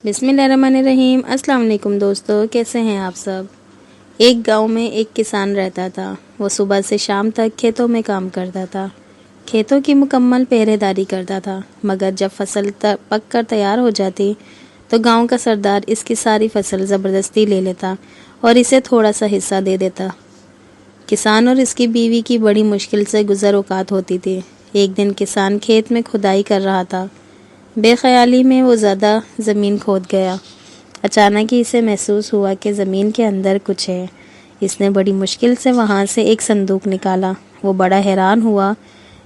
बिस्मिल्लाहिर्रहमानिर्रहीम। अस्सलाम वालेकुम दोस्तों, कैसे हैं आप सब। एक गांव में एक किसान रहता था। वो सुबह से शाम तक खेतों में काम करता था। खेतों की मुकम्मल पहरेदारी करता था, मगर जब फसल पक कर तैयार हो जाती तो गांव का सरदार इसकी सारी फसल ज़बरदस्ती ले लेता और इसे थोड़ा सा हिस्सा दे देता। किसान और इसकी बीवी की बड़ी मुश्किल से गुज़र औक़ात होती थी। एक दिन किसान खेत में खुदाई कर रहा था। बेख्याली में वो ज़्यादा ज़मीन खोद गया। अचानक ही इसे महसूस हुआ कि ज़मीन के अंदर कुछ है। इसने बड़ी मुश्किल से वहाँ से एक संदूक निकाला। वो बड़ा हैरान हुआ।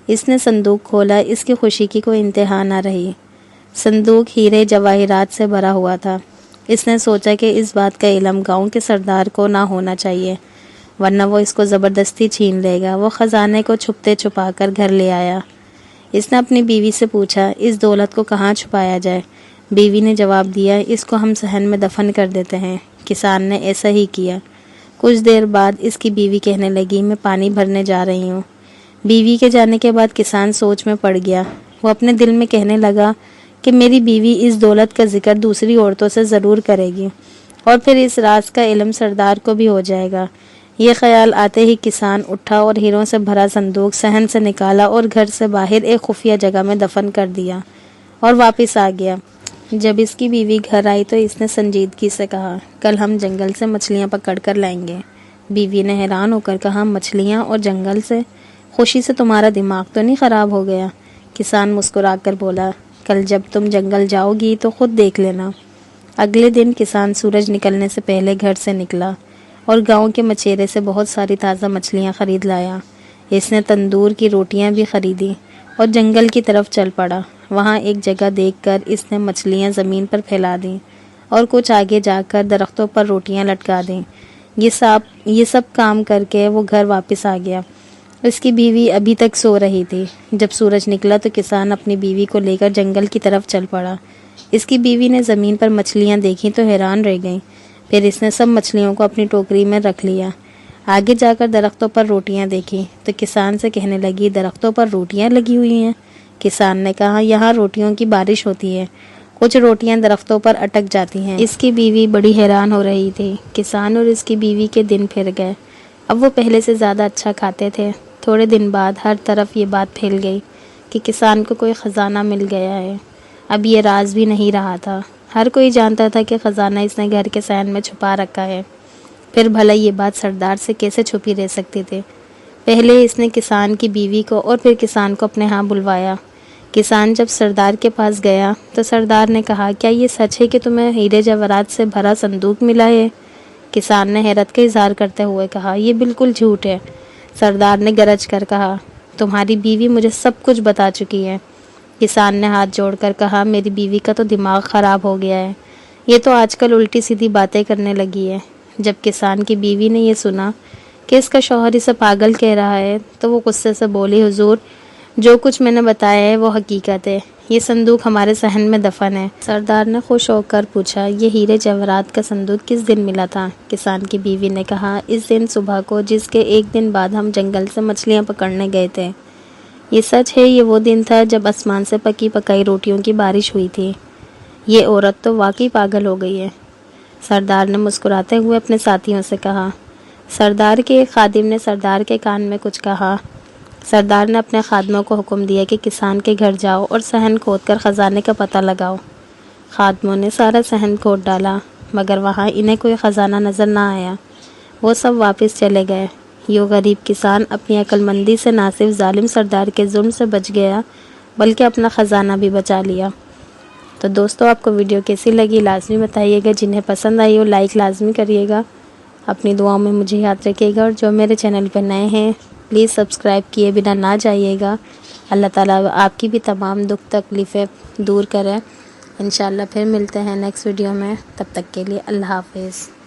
इसने संदूक खोला। इसकी खुशी की कोई इंतहा न रही। संदूक हीरे जवाहिरात से भरा हुआ था। इसने सोचा कि इस बात का इल्म गांव के सरदार को ना होना चाहिए, वरना वो इसको ज़बरदस्ती छीन लेगा। वो ख़जाने को छुपते छुपा कर घर ले आया। इसने अपनी बीवी से पूछा, इस दौलत को कहाँ छुपाया जाए। बीवी ने जवाब दिया, इसको हम सहन में दफन कर देते हैं। किसान ने ऐसा ही किया। कुछ देर बाद इसकी बीवी कहने लगी, मैं पानी भरने जा रही हूँ। बीवी के जाने के बाद किसान सोच में पड़ गया। वो अपने दिल में कहने लगा कि मेरी बीवी इस दौलत का जिक्र दूसरी औरतों से ज़रूर करेगी और फिर इस राज का इल्म सरदार को भी हो जाएगा। ये ख्याल आते ही किसान उठा और हीरों से भरा संदूक सहन से निकाला और घर से बाहर एक खुफिया जगह में दफन कर दिया और वापस आ गया। जब इसकी बीवी घर आई तो इसने संजीदगी से कहा, कल हम जंगल से मछलियाँ पकड़ कर लाएंगे। बीवी ने हैरान होकर कहा, मछलियाँ और जंगल से? खुशी से तुम्हारा दिमाग तो नहीं ख़राब हो गया। किसान मुस्कुरा कर बोला, कल जब तुम जंगल जाओगी तो खुद देख लेना। अगले दिन किसान सूरज निकलने से पहले घर से निकला और गांव के मछेरे से बहुत सारी ताज़ा मछलियां खरीद लाया। इसने तंदूर की रोटियां भी खरीदी और जंगल की तरफ चल पड़ा। वहां एक जगह देखकर इसने मछलियां ज़मीन पर फैला दी और कुछ आगे जाकर दरख्तों पर रोटियां लटका दी। ये सब काम करके वो घर वापस आ गया। इसकी बीवी अभी तक सो रही थी। जब सूरज निकला तो किसान अपनी बीवी को लेकर जंगल की तरफ चल पड़ा। इसकी बीवी ने ज़मीन पर मछलियाँ देखी तो हैरान रह गई। फिर इसने सब मछलियों को अपनी टोकरी में रख लिया। आगे जाकर दरख्तों पर रोटियां देखी तो किसान से कहने लगी, दरख्तों पर रोटियां लगी हुई हैं। किसान ने कहा, यहाँ रोटियों की बारिश होती है, कुछ रोटियां दरख्तों पर अटक जाती हैं। इसकी बीवी बड़ी हैरान हो रही थी। किसान और इसकी बीवी के दिन फिर गए। अब वो पहले से ज़्यादा अच्छा खाते थे। थोड़े दिन बाद हर तरफ ये बात फैल गई कि किसान को कोई ख़जाना मिल गया है। अब ये राज भी नहीं रहा था। हर कोई जानता था कि ख़जाना इसने घर के सहन में छुपा रखा है। फिर भला ये बात सरदार से कैसे छुपी रह सकती थी। पहले इसने किसान की बीवी को और फिर किसान को अपने यहाँ बुलवाया। किसान जब सरदार के पास गया तो सरदार ने कहा, क्या ये सच है कि तुम्हें हीरे जवाहरात से भरा संदूक मिला है। किसान ने हैरत का इजहार करते हुए कहा, यह बिल्कुल झूठ है। सरदार ने गरज कर कहा, तुम्हारी बीवी मुझे सब कुछ बता चुकी है। किसान ने हाथ जोड़कर कहा, मेरी बीवी का तो दिमाग ख़राब हो गया है, ये तो आजकल उल्टी सीधी बातें करने लगी है। जब किसान की बीवी ने यह सुना कि इसका शौहर इसे पागल कह रहा है तो वो गुस्से से बोली, हुजूर, जो कुछ मैंने बताया है वो हकीकत है। ये संदूक हमारे सहन में दफन है। सरदार ने खुश होकर पूछा, ये हीरे जवाहरात का संदूक किस दिन मिला था। किसान की बीवी ने कहा, इस दिन सुबह को, जिसके एक दिन बाद हम जंगल से मछलियाँ पकड़ने गए थे। ये सच है, ये वो दिन था जब आसमान से पकी पकाई रोटियों की बारिश हुई थी। ये औरत तो वाकई पागल हो गई है। सरदार ने मुस्कुराते हुए अपने साथियों से कहा। सरदार के एक खादिम ने सरदार के कान में कुछ कहा। सरदार ने अपने खादमों को हुक्म दिया कि किसान के घर जाओ और सहन खोदकर ख़जाने का पता लगाओ। खादमों ने सारा सहन खोद डाला, मगर वहाँ इन्हें कोई ख़जाना नज़र ना आया। वो सब वापस चले गए। यूँ गरीब किसान अपनी अक्लमंदी से ना सिर्फ जालिम सरदार के जुल्म से बच गया, बल्कि अपना ख़जाना भी बचा लिया। तो दोस्तों, आपको वीडियो कैसी लगी लाजमी बताइएगा। जिन्हें पसंद आई हो लाइक लाजमी करिएगा। अपनी दुआओं में मुझे याद रखिएगा और जो मेरे चैनल पर नए हैं प्लीज़ सब्सक्राइब किए बिना ना जाइएगा। अल्लाह ताला आपकी भी तमाम दुख तकलीफ़ें दूर करें। इंशाअल्लाह फिर मिलते हैं नेक्स्ट वीडियो में। तब तक के लिए अल्लाह हाफ़िज़।